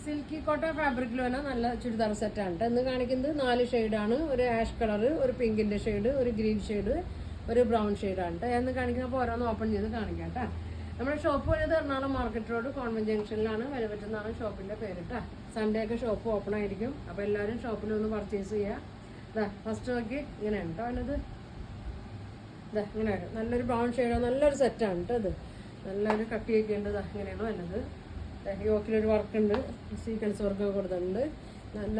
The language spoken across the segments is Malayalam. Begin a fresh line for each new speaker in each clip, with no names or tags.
സിൽക്കി കോട്ട ഫാബ്രിക്കിൽ വന്ന നല്ല ചുരിദാർ സെറ്റാണ് കേട്ടോ. ഇന്ന് കാണിക്കുന്നത് 4 ഷെയ്ഡാണ്. ഒരു ആഷ് കളർ, ഒരു പിങ്കിൻ്റെ ഷെയ്ഡ്, ഒരു ഗ്രീൻ ഷെയ്ഡ്, ഒരു ബ്രൗൺ ഷെയ്ഡാണ് കേട്ടോ. എന്ന് കാണിക്കുന്നപ്പോൾ ഓരോന്ന് ഓപ്പൺ ചെയ്ത് കാണിക്കാം കേട്ടോ. നമ്മുടെ ഷോപ്പ് വരുന്നത് എറണാകുളം മാർക്കറ്റ് റോഡ് കോൺവെന്റ് ജംഗ്ഷനിലാണ്. വിലപറ്റുന്നതാണ് ഷോപ്പിൻ്റെ പേര് കേട്ടോ. സൺഡേ ഒക്കെ ഷോപ്പ് ഓപ്പൺ ആയിരിക്കും. അപ്പോൾ എല്ലാവരും ഷോപ്പിൽ ഒന്ന് പർച്ചേസ് ചെയ്യുക. ഫസ്റ്റ് നോക്കി ഇങ്ങനെയാണ് കേട്ടോ അതിനത്. ഇങ്ങനെ വരും. നല്ലൊരു ബ്രൗൺ ഷെയ്ഡോ നല്ലൊരു സെറ്റാണ് കേട്ടോ. ഇത് നല്ലൊരു കട്ടി വയ്ക്കേണ്ടത് ഇങ്ങനെയാണോ വരുന്നത്. യോക്കിലൊരു വർക്കുണ്ട്, സീക്വൻസ് വർക്കൊക്കെ കൊടുത്തിട്ടുണ്ട്. നല്ല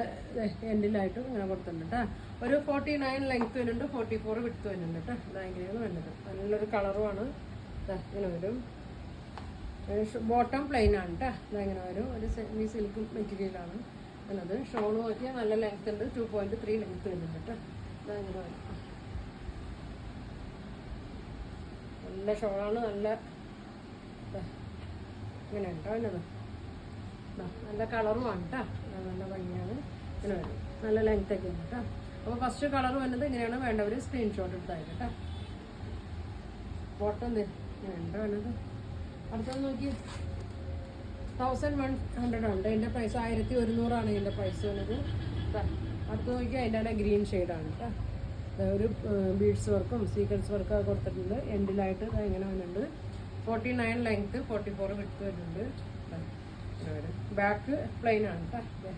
എൻഡിലായിട്ടും ഇങ്ങനെ കൊടുത്തിട്ടുണ്ട് കേട്ടോ. ഒരു 49 ലെങ്ത് വരുന്നുണ്ട്, 44 വിഡ്ത്ത് വരുന്നുണ്ട് കേട്ടോ. ഇതാ ഇങ്ങനെയാണ് വേണ്ടത്. നല്ലൊരു കളറുമാണ്. ഇങ്ങനെ വരും. ബോട്ടം പ്ലെയിൻ ആണ് കേട്ടോ. ഇതാ ഇങ്ങനെ വരും. ഒരു സെമി സിൽക്ക് മെറ്റീരിയലാണ് എന്നത്. ഷോൾ നോക്കിയാൽ നല്ല ലെങ്ത് ഉണ്ട്, 2.3 ലെങ്ത് വരുന്നുണ്ട് കേട്ടോ. ഇതാ ഇങ്ങനെ വരും. നല്ല ഷോളാണ്. നല്ല ഇങ്ങനെ ഉണ്ടോ എന്നത്. നല്ല കളറുമാണ് കേട്ടോ. നല്ല ഭംഗിയാണ്. ഇങ്ങനെ വരും. നല്ല ലെങ്ത് ഒക്കെ ഉണ്ട് കേട്ടോ. അപ്പോൾ ഫസ്റ്റ് കളർ വന്നത് ഇങ്ങനെയാണ്. വേണ്ടവർ സ്ക്രീൻഷോട്ട് എടുത്തായിരുന്നു കേട്ടോ. ബോട്ടം ഇങ്ങനെ ഉണ്ടോ എന്നത്. അടുത്തത് നോക്കി 1100 ഉണ്ട്. ഇതിൻ്റെ പ്രൈസ് 1100 ഇതിൻ്റെ പ്രൈസ് വന്നത്. അടുത്ത് നോക്കി അതിൻ്റെ ഗ്രീൻ ഷെയ്ഡാണ് കേട്ടോ. ഒരു ബീഡ്സ് വർക്കും സീക്വൻസ് വർക്കൊക്കെ കൊടുത്തിട്ടുണ്ട്. എൻഡിലായിട്ട് ഇങ്ങനെ വരുന്നുണ്ട്. 49 ലെങ്ത്, 44 വിഡ്ത്ത് വരുന്നുണ്ട്. ബാക്ക് പ്ലെയിൻ ആണ് കേട്ടോ.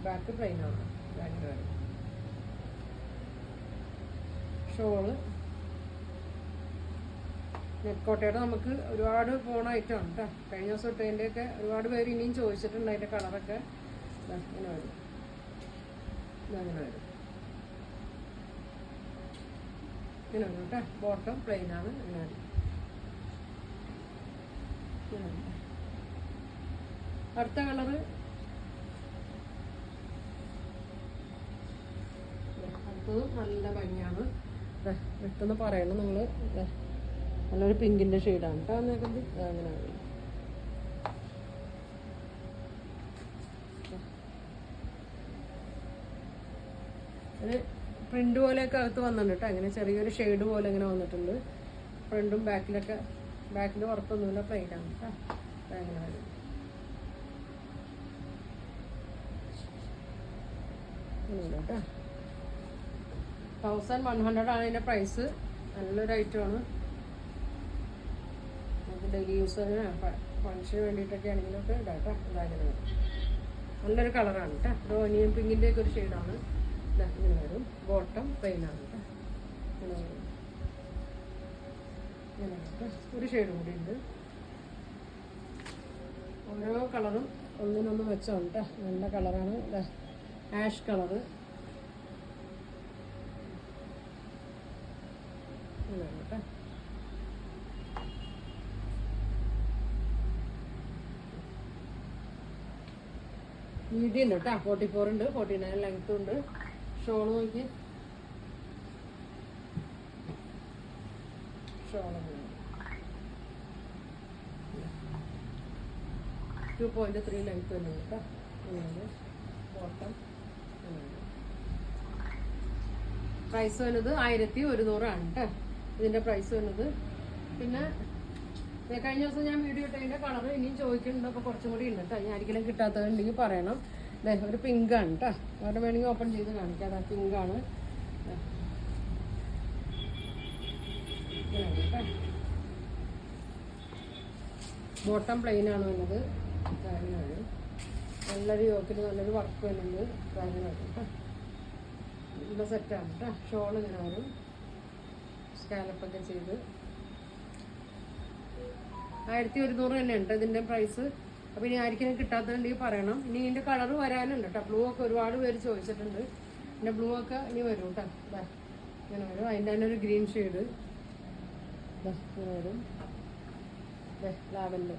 ബാക്ക് പ്ലെയിൻ ആണ്. അങ്ങനെ വരും. ഷോള് നെക്കോട്ടയുടെ നമുക്ക് ഒരുപാട് പോണ ഐറ്റമാണ് കേട്ടോ. കഴിഞ്ഞ ദിവസം ഇട്ടതിൻ്റെയൊക്കെ ഒരുപാട് പേര് ഇനിയും ചോദിച്ചിട്ടുണ്ട്. അതിൻ്റെ കളറൊക്കെ ഇങ്ങനെ വരും. ഇതങ്ങനെ വരും. ഇങ്ങനെ വരും കേട്ടോ. ബോട്ടം പ്ലെയിൻ ആണ്. ഇങ്ങനെ വരും. അടുത്ത കളറ് അടുത്തതും നല്ല ഭംഗിയാണ്. പെട്ടെന്ന് പറയണം നിങ്ങൾ. നല്ലൊരു പിങ്കിൻ്റെ ഷെയ്ഡാണ് കേട്ടോ. നോക്കുന്നത് അങ്ങനെ വരും. ഒരു പ്രിന്റ് പോലെയൊക്കെ അകത്ത് വന്നിട്ടുണ്ട് കേട്ടോ. അങ്ങനെ ചെറിയൊരു ഷെയ്ഡ് പോലെ ഇങ്ങനെ വന്നിട്ടുണ്ട്. ഫ്രണ്ടും ബാക്കിലൊക്കെ. ബാക്കിൽ ഉറപ്പൊന്നുമില്ല, പ്ലെയിനാണ് കേട്ടോ. അങ്ങനെ വരും. കേട്ടോ 1100 ഇതിൻ്റെ പ്രൈസ്. നല്ലൊരു ഐറ്റമാണ്. നമുക്ക് ഡെയിലി യൂസിന് ഫങ്ഷന് വേണ്ടിയിട്ടൊക്കെ ആണെങ്കിലൊക്കെ ഇടാം കേട്ടോ. ഇതാങ്ങനെ വരും. നല്ലൊരു കളറാണ് കേട്ടോ. ഒരു ഓനിയൻ പിങ്കിൻ്റെയൊക്കെ ഒരു ഷെയ്ഡാണ്. ഇങ്ങനെ വരും. ബോട്ടം പ്ലെയിനാണ് കേട്ടോ. ഇങ്ങനെ വരും. ഇങ്ങനെ കേട്ടോ. ഒരു ഷെയ്ഡ് കൂടി ഉണ്ട്. ഓരോ കളറും ഒന്നിനൊന്ന് വെച്ചോണ്ട് കേട്ടോ. നല്ല കളറാണ്. Ash colour. കേട്ടോ. വീതി ഉണ്ട് കേട്ടോ. 44 ഉണ്ട്, 49 ലെങ്ത്തും ഉണ്ട്. ഷോള് നോക്കി. ഷോള് 2.3 ലെങ്ത്ത് തന്നെ കേട്ടോ. ബോട്ടം പ്രൈസ് വരുന്നത് 1100 ആണ് കേട്ടോ. ഇതിൻ്റെ പ്രൈസ് വരുന്നത്. പിന്നെ കഴിഞ്ഞ ദിവസം ഞാൻ വീഡിയോ ഇട്ടതിൻ്റെ കളർ ഇനിയും ചോദിക്കുന്നുണ്ട്. അപ്പോൾ കുറച്ചും കൂടി ഉണ്ട് കേട്ടോ. ഞാൻ ഒരിക്കലും കിട്ടാത്തതുണ്ടെങ്കിൽ പറയണം. ഒരു പിങ്കാണ് കേട്ടോ. അവിടെ വേണമെങ്കിൽ ഓപ്പൺ ചെയ്ത് കാണിക്കാം. അതാ പിങ്കാണ്. ബോട്ടം പ്ലെയിൻ ആണ് വരുന്നത്. വരും. നല്ലൊരു യോക്കിൽ നല്ലൊരു വർക്ക് വരുന്നത്. വരും കേട്ടോ. നല്ല സെറ്റാണ് കേട്ടോ. ഷോൾ ഇങ്ങനെ വരും. സ്കാലപ്പൊക്കെ ചെയ്ത് 1100 തന്നെ ഉണ്ട് ഇതിൻ്റെ പ്രൈസ്. അപ്പോൾ ഇനി ആർക്കും കിട്ടാത്തതുണ്ടെങ്കിൽ പറയണം. ഇനി ഇതിൻ്റെ കളർ വരാനുണ്ട് കേട്ടോ. ബ്ലൂ ഒക്കെ ഒരുപാട് പേര് ചോദിച്ചിട്ടുണ്ട്. പിന്നെ ബ്ലൂ ഒക്കെ ഇനി വരും കേട്ടോ. ഇങ്ങനെ വരും. അതിൻ്റെ തന്നെ ഒരു ഗ്രീൻ ഷെയ്ഡ് ഇങ്ങനെ വരും. ലാവൻഡർ.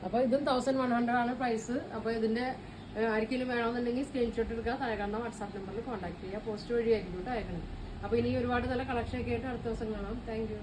അപ്പോൾ ഇതും 1100 ആണ് പ്രൈസ്. അപ്പോൾ ഇതിൻ്റെ ആർക്കെങ്കിലും വേണമെന്നുണ്ടെങ്കിൽ സ്ക്രീൻഷോട്ട് എടുക്കുക. താഴെ കാണുന്ന വാട്സാപ്പ് നമ്പറിൽ കോൺടാക്ട് ചെയ്യുക. പോസ്റ്റ് വഴിയായിരിക്കും കേട്ടോ അയക്കണം. അപ്പോൾ ഇനി ഒരുപാട് നല്ല കളക്ഷൻ ഒക്കെ ആയിട്ട് അടുത്ത ദിവസം കാണാം. Thank you.